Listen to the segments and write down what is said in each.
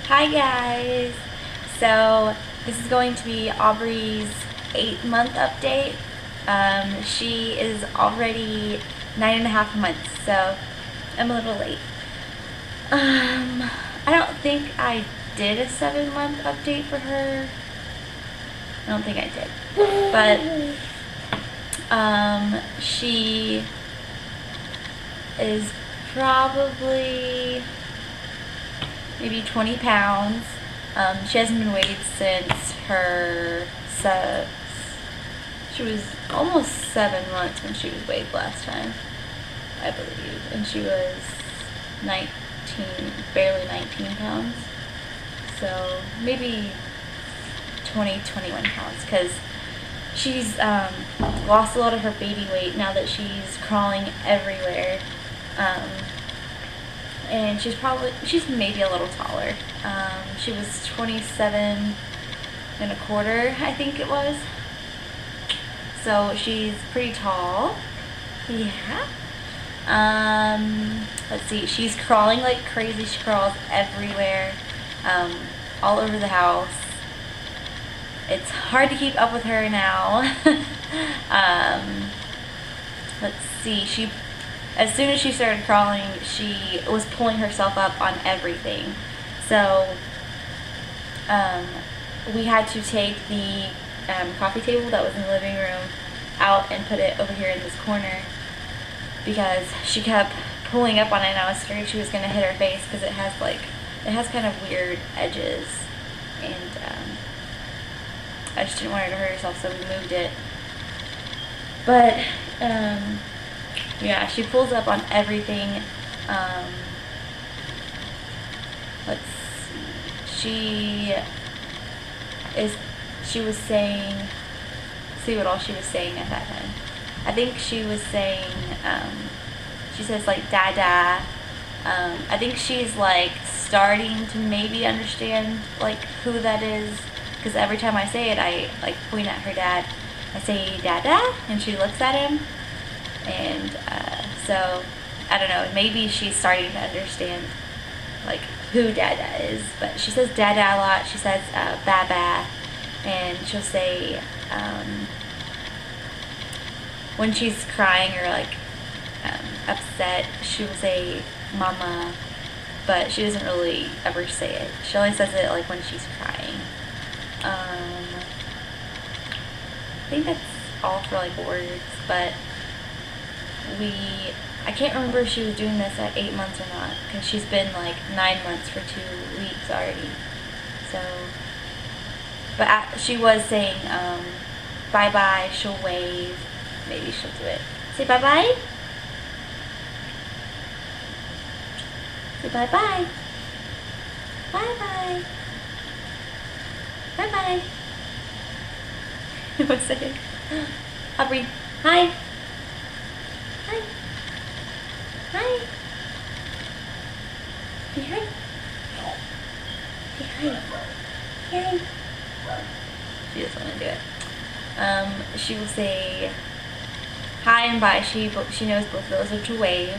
Hi guys! So this is going to be Aubrey's 8-month update. She is already 9.5 months, so I'm a little late. I don't think I did a 7-month update for her. I don't think I did. But she is probably maybe 20 pounds. She hasn't been weighed since she was almost 7 months when she was weighed last time, I believe, and she was 19, barely 19 pounds. So maybe 20, 21 pounds, because she's lost a lot of her baby weight now that she's crawling everywhere. And she's maybe a little taller. She was 27.25, I think it was. So she's pretty tall. Yeah. Let's see. She's crawling like crazy. She crawls everywhere, all over the house. It's hard to keep up with her now. Let's see. As soon as she started crawling, she was pulling herself up on everything. So we had to take the coffee table that was in the living room out and put it over here in this corner because she kept pulling up on it, and I was scared she was going to hit her face because it has kind of weird edges, and I just didn't want her to hurt herself, so we moved it. But yeah, she pulls up on everything. Let's see. She was saying, see what all she was saying at that time. I think she was saying, she says like dada. I think she's like starting to maybe understand like who that is, because every time I say it, I like point at her dad. I say dada, and she looks at him. And so I don't know, maybe she's starting to understand like who dada is, but she says dada a lot. She says baba, and she'll say when she's crying or like upset, she will say mama, but she doesn't really ever say it. She only says it like when she's crying. I think that's all for like words, but I can't remember if she was doing this at 8 months or not, because she's been like 9 months for 2 weeks already. So, but she was saying bye bye. She'll wave. Maybe she'll do it. Say bye bye. Say bye bye. Bye bye. Bye bye. What's it? Aubrey, hi. Hi. Hi. Say hi. Say hi. Hi. She doesn't want to do it. She will say hi and bye. She knows both of those are to wave.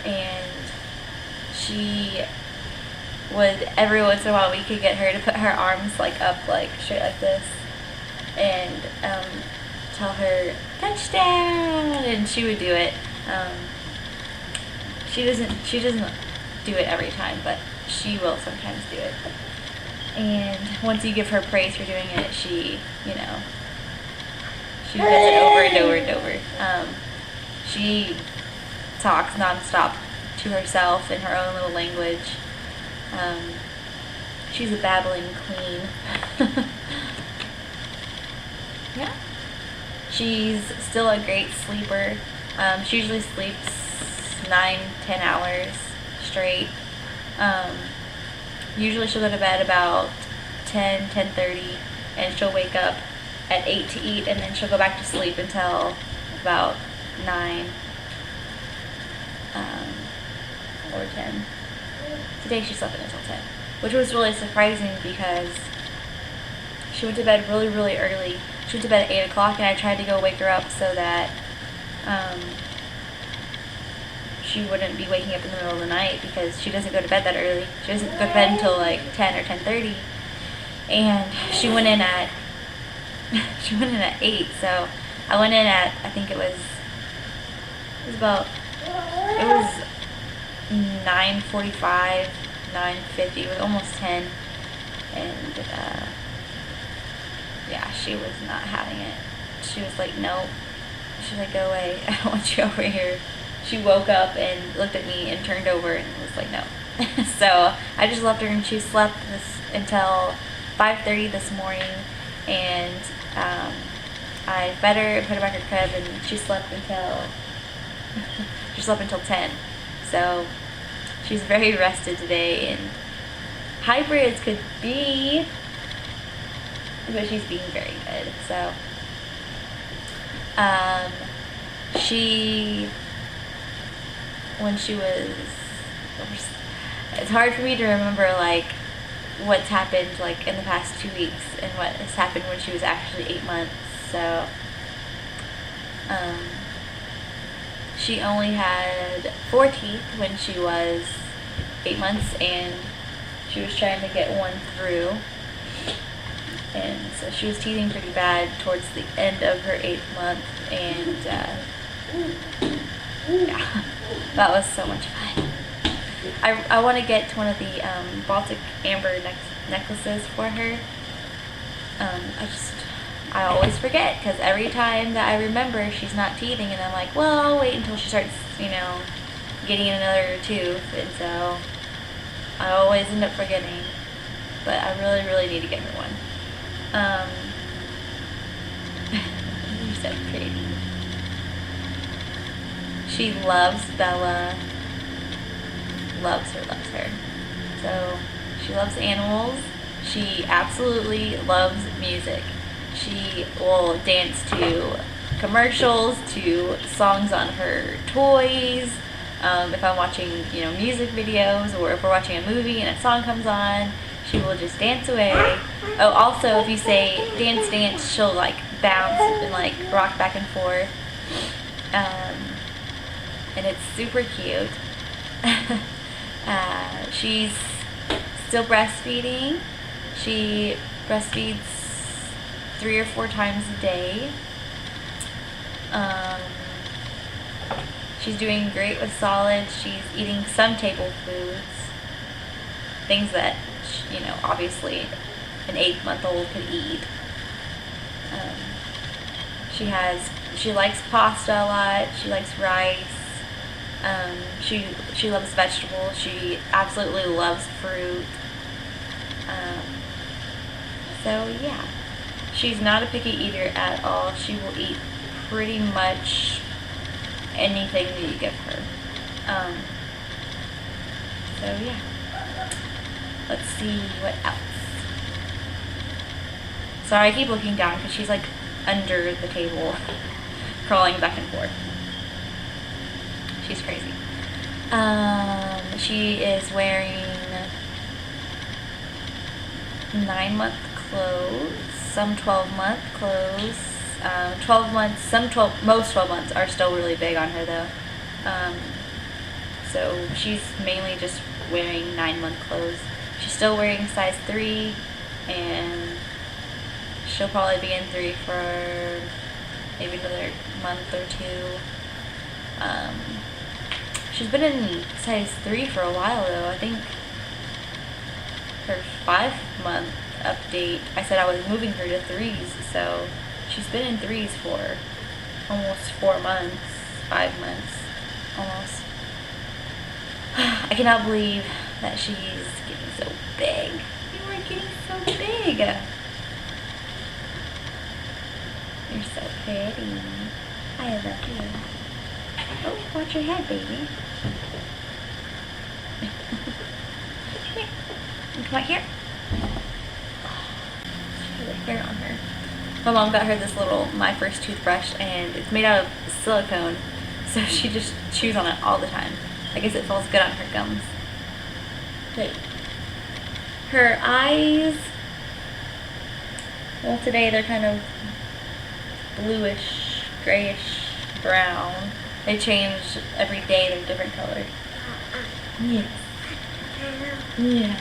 And she would, every once in a while, we could get her to put her arms like up, like straight like this, and tell her touchdown, and she would do it. She doesn't do it every time, but she will sometimes do it. And once you give her praise for doing it, she does it over and over and over. She talks nonstop to herself in her own little language. She's a babbling queen. Yeah. She's still a great sleeper. She usually sleeps 9-10 hours straight. Usually she'll go to bed about 10:30, and she'll wake up at 8 to eat, and then she'll go back to sleep until about 9 or 10. Today she slept until 10, which was really surprising because she went to bed really, really early. She went to bed at 8 o'clock, and I tried to go wake her up so that she wouldn't be waking up in the middle of the night because she doesn't go to bed that early. She doesn't go to bed until like 10 or 10:30, and she went in at 8. So I went in at, I think it was 9:45, 9:50. It was almost 10, and yeah, she was not having it. She was like, no. She's like, go away. I don't want you over here. She woke up and looked at me and turned over and was like, no. So I just left her, and she slept until 5:30 this morning, and I fed her and put her back in her crib, and she slept until 10. So she's very rested today and hyper as could be, but she's being very good. So when she was, it's hard for me to remember like what's happened like in the past 2 weeks and what has happened when she was actually 8 months. So she only had 4 teeth when she was 8 months, and she was trying to get one through, and so she was teething pretty bad towards the end of her 8th month, and yeah, that was so much fun. I want to get one of the Baltic Amber necklaces for her. I always forget, because every time that I remember, she's not teething, and I'm like, well, I'll wait until she starts, getting another tooth, and so I always end up forgetting, but I really, really need to get her one. You're so pretty. She loves Bella. Loves her. So she loves animals. She absolutely loves music. She will dance to commercials, to songs on her toys. If I'm watching, music videos, or if we're watching a movie and a song comes on, she will just dance away. Oh, also, if you say dance, dance, she'll like bounce and like rock back and forth. And it's super cute. She's still breastfeeding. She breastfeeds 3 or 4 times a day. She's doing great with solids. She's eating some table foods, things that, obviously an 8-month-old could eat. She likes pasta a lot. She likes rice. She loves vegetables. She absolutely loves fruit. So yeah, she's not a picky eater at all. She will eat pretty much anything that you give her. So yeah, let's see what else. Sorry, I keep looking down because she's like under the table, crawling back and forth. She's crazy. She is wearing 9-month clothes, some 12-month clothes. Most 12 months are still really big on her though. So she's mainly just wearing 9-month clothes. She's still wearing size 3, and she'll probably be in 3 for maybe another month or 2. She's been in size 3 for a while though. I think her 5-month update, I said I was moving her to 3s, so she's been in 3s for almost 4 months, 5 months, almost. I cannot believe that she's getting so big. You are getting so big. You're so pretty. I love you. Oh, watch your head, baby. Come out here. She has a hair on her. My mom got her this little My First toothbrush, and it's made out of silicone, so she just chews on it all the time. I guess it feels good on her gums. But her eyes, well, today they're kind of bluish, grayish, brown. They change every day, they're different colored. Yes. Yeah.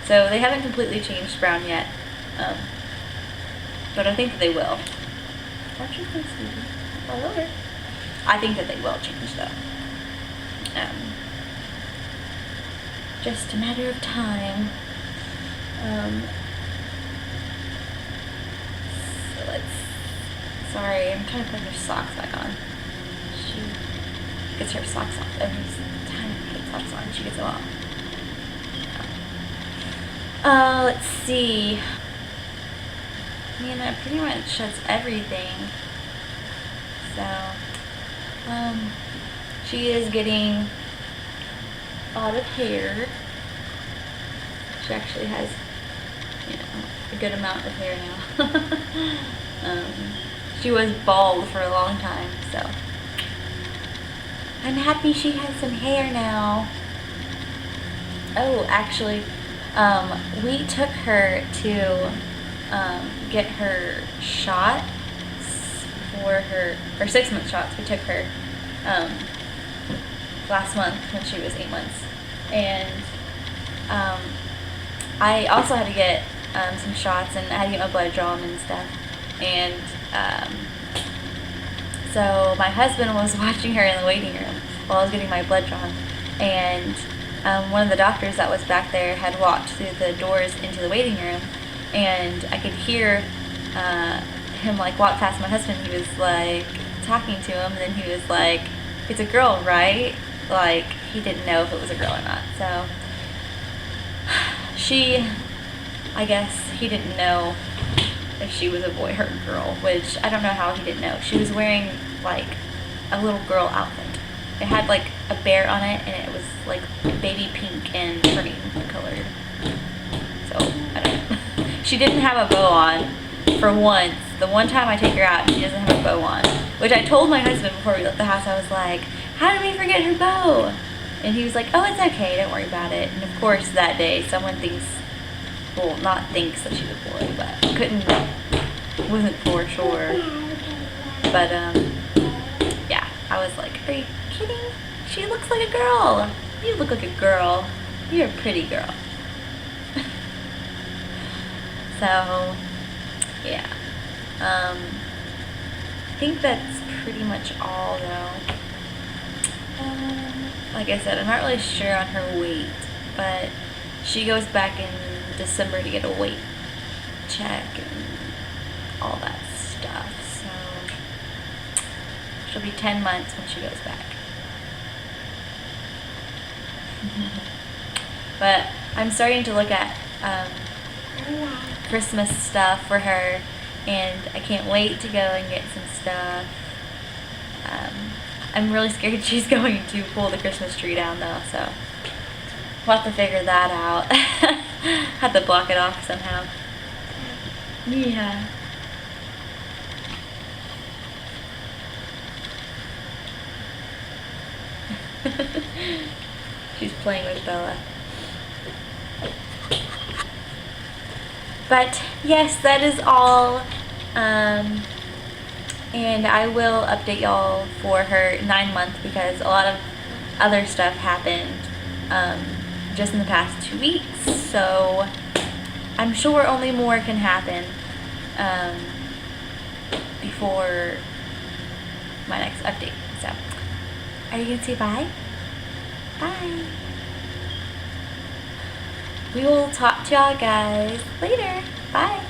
So they haven't completely changed brown yet, but I think that they will. Aren't you think, Stevie? All over. I think that they will change though. Just a matter of time. So sorry, I'm trying to put her socks back on. She gets her socks off every time I put socks on. She gets them off. Let's see. That pretty much that's everything. So, she is getting a lot of hair. She actually has, a good amount of hair now. She was bald for a long time, so I'm happy she has some hair now. Oh, actually, we took her to get her shots for her 6-month shots. We took her last month when she was 8 months, and I also had to get some shots, and I had to get my blood drawn and stuff. And so my husband was watching her in the waiting room while I was getting my blood drawn, and one of the doctors that was back there had walked through the doors into the waiting room, and I could hear him walk past my husband. He was talking to him, and then he was like, "It's a girl, right?" He didn't know if it was a girl or not. So I guess he didn't know if she was a boy or a girl, which I don't know how he didn't know. She was wearing a little girl outfit. It had a bear on it, and it was baby pink and cream colored. So I don't know. She didn't have a bow on for once. The one time I take her out, she doesn't have a bow on, which I told my husband before we left the house. I was like, "How did we forget her bow?" And he was like, "Oh, it's okay, don't worry about it." And of course that day someone not thinks that she's a boy, but wasn't for sure. But yeah, I was like, "Are you kidding? She looks like a girl. You look like a girl. You're a pretty girl." So yeah, I think that's pretty much all though. Like I said, I'm not really sure on her weight, but she goes back in December to get a weight check and all that stuff. So she'll be 10 months when she goes back. But I'm starting to look at Christmas stuff for her, and I can't wait to go and get some stuff. I'm really scared she's going to pull the Christmas tree down though, so we'll have to figure that out. Have to block it off somehow. Yeah. She's playing with Bella. But yes, that is all. And I will update y'all for her 9-month, because a lot of other stuff happened just in the past 2 weeks. So I'm sure only more can happen before my next update. So are you gonna say bye? Bye. We will talk to y'all guys later. Bye.